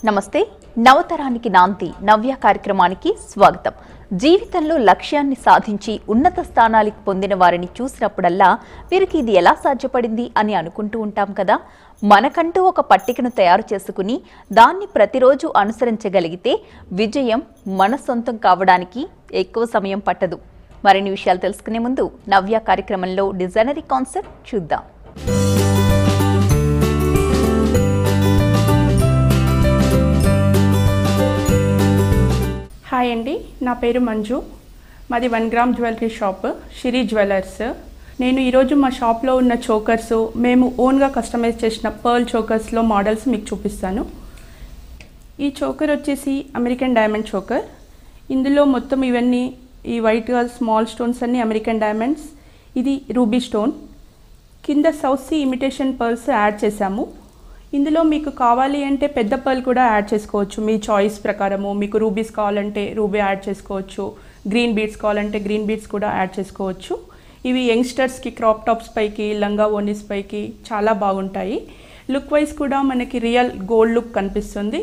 నమస్తే నవతరానికి నాంతి నవ్య కార్యక్రమానికి స్వాగతం. జీవితంలో లక్ష్యాన్ని సాధించి ఉన్నత స్థానాలకు పొందిన వారిని చూసినప్పుడల్లా వీరికి ఇది ఎలా సాధ్యపడింది అని అనుకుంటూ ఉంటాం కదా. మనకంటూ ఒక పట్టికను తయారు చేసుకుని దాన్ని ప్రతిరోజు అనుసరించగలిగితే విజయం మన సొంతం కావడానికి ఎక్కువ సమయం పట్టదు. మరిన్ని విషయాలు తెలుసుకునే ముందు నవ్య కార్యక్రమంలో డిజైనరీ కాన్సెప్ట్ చూద్దాం. హాయ్ అండి, నా పేరు మంజు. మాది 1 gram jewellery shop Shiri jewellers. నేను ఈరోజు మా షాప్లో ఉన్న చోకర్స్ మేము ఓన్గా కస్టమైజ్ చేసిన పర్ల్ చోకర్స్లో మోడల్స్ మీకు చూపిస్తాను. ఈ చోకర్ వచ్చేసి అమెరికన్ డైమండ్ చోకర్. ఇందులో మొత్తం ఇవన్నీ ఈ వైట్గా స్మాల్ స్టోన్స్ అన్నీ అమెరికన్ డైమండ్స్. ఇది రూబీ స్టోన్. కింద south sea imitation pearls add చేశాము. ఇందులో మీకు కావాలి అంటే పెద్ద పర్ల్ కూడా యాడ్ చేసుకోవచ్చు. మీ చాయిస్ ప్రకారము మీకు రూబీస్ కావాలంటే రూబీ యాడ్ చేసుకోవచ్చు, గ్రీన్ బీడ్స్ కావాలంటే గ్రీన్ బీడ్స్ కూడా యాడ్ చేసుకోవచ్చు. ఇవి యంగ్స్టర్స్కి క్రాప్ టాప్స్ పైకి, లంగా ఓనీస్ పైకి చాలా బాగుంటాయి. లుక్ వైజ్ కూడా మనకి రియల్ గోల్డ్ లుక్ కనిపిస్తుంది.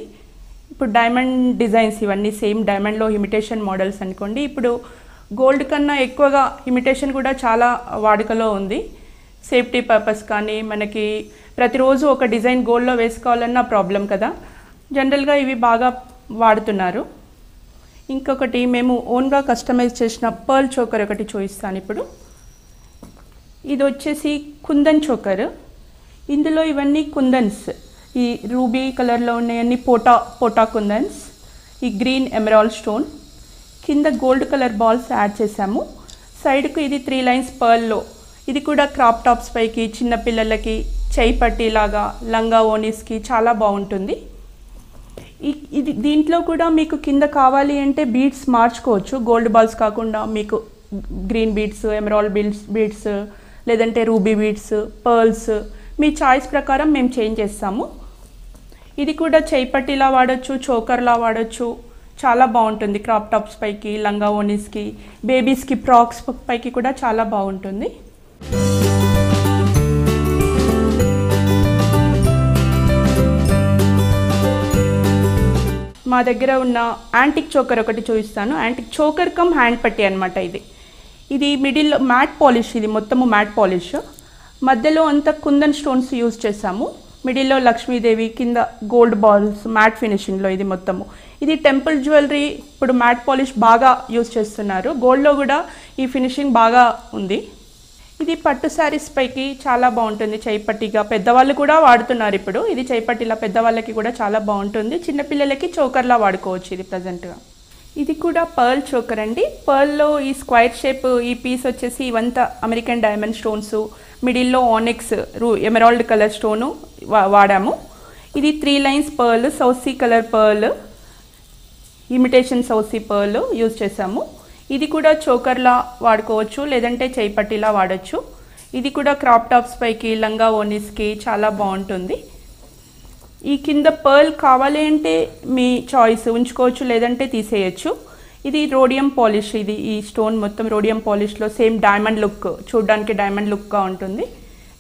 ఇప్పుడు డైమండ్ డిజైన్స్ ఇవన్నీ సేమ్ డైమండ్లో ఇమిటేషన్ మోడల్స్ అనుకోండి. ఇప్పుడు గోల్డ్ కన్నా ఎక్కువగా ఇమిటేషన్ కూడా చాలా వాడుకలో ఉంది. సేఫ్టీ పర్పస్ కానీ మనకి ప్రతిరోజు ఒక డిజైన్ గోల్డ్లో వేసుకోవాలన్నా ప్రాబ్లం కదా. జనరల్గా ఇవి బాగా వాడుతున్నారు. ఇంకొకటి మేము ఓన్గా కస్టమైజ్ చేసిన పర్ల్ చోకర్ ఒకటి చూపిస్తాను ఇప్పుడు. ఇది వచ్చేసి కుందన్ చోకర్. ఇందులో ఇవన్నీ కుందన్స్, ఈ రూబీ కలర్లో ఉన్నాయన్నీ పోటా కుందన్స్, ఈ గ్రీన్ ఎమరాల్డ్ స్టోన్, కింద గోల్డ్ కలర్ బాల్స్ యాడ్ చేసాము. సైడ్కు ఇది 3 లైన్స్ పర్ల్లో. ఇది కూడా క్రాప్ టాప్స్ పైకి, చిన్నపిల్లలకి, చేయి పట్టీలాగా, లంగా ఓనీస్కి చాలా బాగుంటుంది. ఇది దీంట్లో కూడా మీకు కింద కావాలి అంటే బీడ్స్ మార్చుకోవచ్చు. గోల్డ్ బాల్స్ కాకుండా మీకు గ్రీన్ బీడ్స్, ఎమరాల్డ్ బీడ్స్ లేదంటే రూబీ బీడ్స్, పర్ల్స్ మీ చాయిస్ ప్రకారం మేము చేంజ్ చేస్తాము. ఇది కూడా చేయి పట్టీలా వాడచ్చు, చోకర్లా వాడచ్చు. చాలా బాగుంటుంది. క్రాప్ టాప్స్ పైకి, లంగా ఓనీస్కి, బేబీస్కి ఫ్రాక్స్ పైకి కూడా చాలా బాగుంటుంది. మా దగ్గర ఉన్న యాంటిక్ చోకర్ ఒకటి చూపిస్తాను. యాంటిక్ చోకర్ కమ్ హ్యాండ్ పట్టీ అనమాట. ఇది మిడిల్లో మ్యాట్ పాలిష్. ఇది మొత్తము మ్యాట్ పాలిష్. మధ్యలో అంతా కుందన్ స్టోన్స్ యూజ్ చేసాము. మిడిల్లో లక్ష్మీదేవి, కింద గోల్డ్ బాల్స్, మ్యాట్ ఫినిషింగ్లో ఇది మొత్తము. ఇది టెంపుల్ జ్యువెలరీ ఇప్పుడు మ్యాట్ పాలిష్ బాగా యూజ్ చేస్తున్నారు. గోల్డ్లో కూడా ఈ ఫినిషింగ్ బాగా ఉంది. ఇది పట్టు శారీస్ పైకి చాలా బాగుంటుంది. చేయిపట్టిగా పెద్దవాళ్ళు కూడా వాడుతున్నారు ఇప్పుడు. ఇది చేయిపట్టిలా పెద్దవాళ్ళకి కూడా చాలా బాగుంటుంది. చిన్నపిల్లలకి చోకర్లా వాడుకోవచ్చు ఇది ప్రజెంట్గా. ఇది కూడా పర్ల్ చోకర్ అండి. పర్ల్లో ఈ స్క్వైర్ షేప్ ఈ పీస్ వచ్చేసి ఇవంతా అమెరికన్ డైమండ్ స్టోన్స్, మిడిల్లో ఆనిక్స్ ఎమరాల్డ్ కలర్ స్టోను వాడాము. ఇది 3 lines pearl, south sea colour pearl, imitation south sea pearl use చేసాము. ఇది కూడా చోకర్లా వాడుకోవచ్చు, లేదంటే చేయిపట్టిలా వాడచ్చు. ఇది కూడా క్రాప్ టాప్స్ పైకి, లంగా ఓనీస్కి చాలా బాగుంటుంది. ఈ కింద పర్ల్ కావాలి అంటే మీ చాయిస్ ఉంచుకోవచ్చు, లేదంటే తీసేయచ్చు. ఇది రోడియం పాలిష్. ఇది ఈ స్టోన్ మొత్తం రోడియం పాలిష్లో సేమ్ డైమండ్ లుక్, చూడడానికి డైమండ్ లుక్గా ఉంటుంది.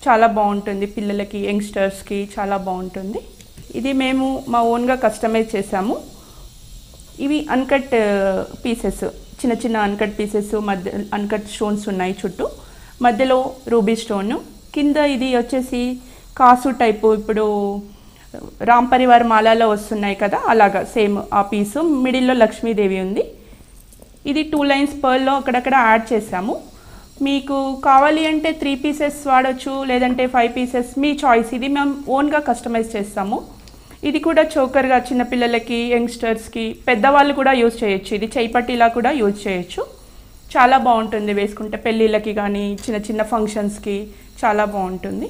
చాలా బాగుంటుంది. పిల్లలకి, యంగ్స్టర్స్కి చాలా బాగుంటుంది. ఇది మేము మా ఓన్గా కస్టమైజ్ చేసాము. ఇవి అన్కట్ పీసెస్, చిన్న చిన్న అన్కట్ పీసెస్, మధ్య అన్కట్ స్టోన్స్ ఉన్నాయి చుట్టూ. మధ్యలో రూబీ స్టోను. కింద ఇది వచ్చేసి కాసు టైపు, ఇప్పుడు రామ్ పరివార్ మాలాలో వస్తున్నాయి కదా, అలాగా సేమ్ ఆ పీసు. మిడిల్లో లక్ష్మీదేవి ఉంది. ఇది 2 లైన్స్ పర్ల్లో అక్కడక్కడ యాడ్ చేసాము. మీకు కావాలి అంటే 3 పీసెస్ వాడచ్చు, లేదంటే 5 పీసెస్ మీ చాయిస్. ఇది మేము ఓన్గా కస్టమైజ్ చేస్తాము. ఇది కూడా చోకర్గా చిన్నపిల్లలకి, యంగ్స్టర్స్కి, పెద్దవాళ్ళు కూడా యూజ్ చేయొచ్చు. ఇది చేయిపట్టిలా కూడా యూజ్ చేయొచ్చు. చాలా బాగుంటుంది వేసుకుంటే. పెళ్ళిళ్ళకి కానీ చిన్న చిన్న ఫంక్షన్స్కి చాలా బాగుంటుంది.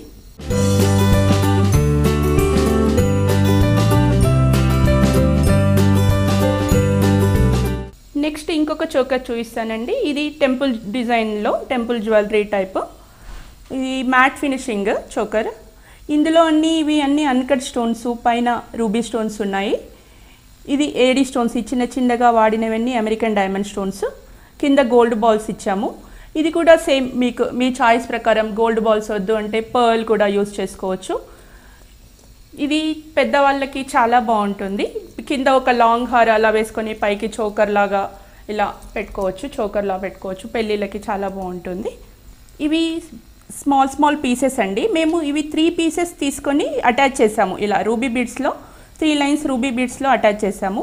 నెక్స్ట్ ఇంకొక చోకర్ చూపిస్తానండి. ఇది టెంపుల్ డిజైన్లో, టెంపుల్ జ్యువెలరీ టైప్. ఇది మ్యాట్ ఫినిషింగ్ చోకర్. ఇందులో ఇవి అన్నీ అన్కట్ స్టోన్స్, పైన రూబీ స్టోన్స్ ఉన్నాయి. ఇది ఏడీ స్టోన్స్, ఈ చిన్న చిన్నగా వాడినవన్నీ అమెరికన్ డైమండ్ స్టోన్స్. కింద గోల్డ్ బాల్స్ ఇచ్చాము. ఇది కూడా సేమ్ మీకు మీ చాయిస్ ప్రకారం గోల్డ్ బాల్స్ వద్దు అంటే పర్ల్ కూడా యూజ్ చేసుకోవచ్చు. ఇది పెద్దవాళ్ళకి చాలా బాగుంటుంది. కింద ఒక లాంగ్ హార్ అలా వేసుకొని పైకి చోకర్ లాగా ఇలా పెట్టుకోవచ్చు, చోకర్లా పెట్టుకోవచ్చు. పెళ్ళిళ్ళకి చాలా బాగుంటుంది. ఇవి స్మాల్ పీసెస్ అండి. మేము ఇవి 3 పీసెస్ తీసుకొని అటాచ్ చేసాము. ఇలా రూబీ బీడ్స్లో 3 లైన్స్ రూబీ బీడ్స్లో అటాచ్ చేసాము.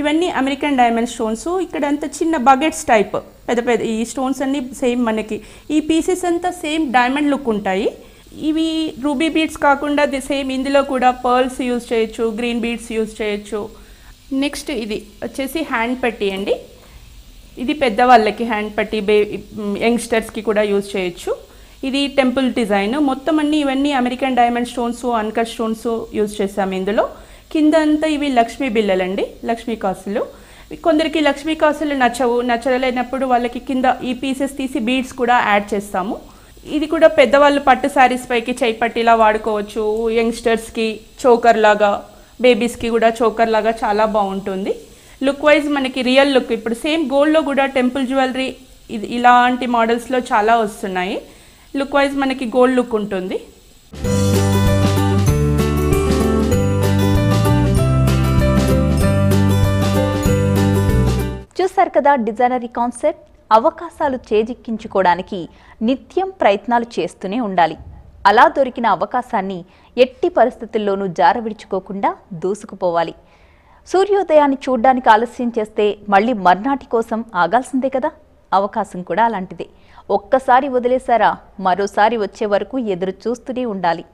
ఇవన్నీ అమెరికన్ డైమండ్ స్టోన్స్. ఇక్కడ అంతా చిన్న బకెట్స్ టైప్ పెద్ద ఈ స్టోన్స్ అన్నీ సేమ్ మనకి ఈ పీసెస్ అంతా సేమ్ డైమండ్ లుక్ ఉంటాయి. ఇవి రూబీ బీడ్స్ కాకుండా సేమ్ ఇందులో కూడా పర్ల్స్ యూజ్ చేయొచ్చు, గ్రీన్ బీడ్స్ యూజ్ చేయొచ్చు. నెక్స్ట్ ఇది వచ్చేసి హ్యాండ్ పట్టీ అండి. ఇది పెద్దవాళ్ళకి హ్యాండ్ పట్టీ, యంగ్స్టర్స్కి కూడా యూజ్ చేయొచ్చు. ఇది టెంపుల్ డిజైన్. మొత్తం ఇవన్నీ American diamond stones, uncut stones use చేసాము ఇందులో. కింద అంతా ఇవి లక్ష్మీ బిళ్ళలండి, లక్ష్మీ కాసులు. కొందరికి లక్ష్మీ కాసులు నచ్చలేనప్పుడు వాళ్ళకి కింద ఈ పీసెస్ తీసి బీడ్స్ కూడా యాడ్ చేస్తాము. ఇది కూడా పెద్దవాళ్ళు పట్టు శారీస్ పైకి చేయిపట్టిలా వాడుకోవచ్చు. యంగ్స్టర్స్కి చోకర్ లాగా, బేబీస్కి కూడా చోకర్ లాగా చాలా బాగుంటుంది. లుక్ వైజ్ మనకి రియల్ లుక్. ఇప్పుడు సేమ్ గోల్డ్లో కూడా టెంపుల్ జ్యువెలరీ ఇలాంటి మోడల్స్లో చాలా వస్తున్నాయి. లుక్ వైజ్ మనకి గోల్డ్ లుక్ ఉంటుంది. చూసారు కదా డిజైనరీ కాన్సెప్ట్. అవకాశాలు చేజిక్కించుకోవడానికి నిత్యం ప్రయత్నాలు చేస్తూనే ఉండాలి. అలా దొరికిన అవకాశాన్ని ఎట్టి పరిస్థితుల్లోనూ జారవిడుచుకోకుండా దూసుకుపోవాలి. సూర్యోదయాన్ని చూడ్డానికి ఆలస్యం చేస్తే మళ్ళీ మర్నాటి కోసం ఆగాల్సిందే కదా. అవకాశం కూడా అలాంటిదే. ఒక్కసారి వదిలేశారా మరోసారి వచ్చే వరకు ఎదురు చూస్తూనే ఉండాలి.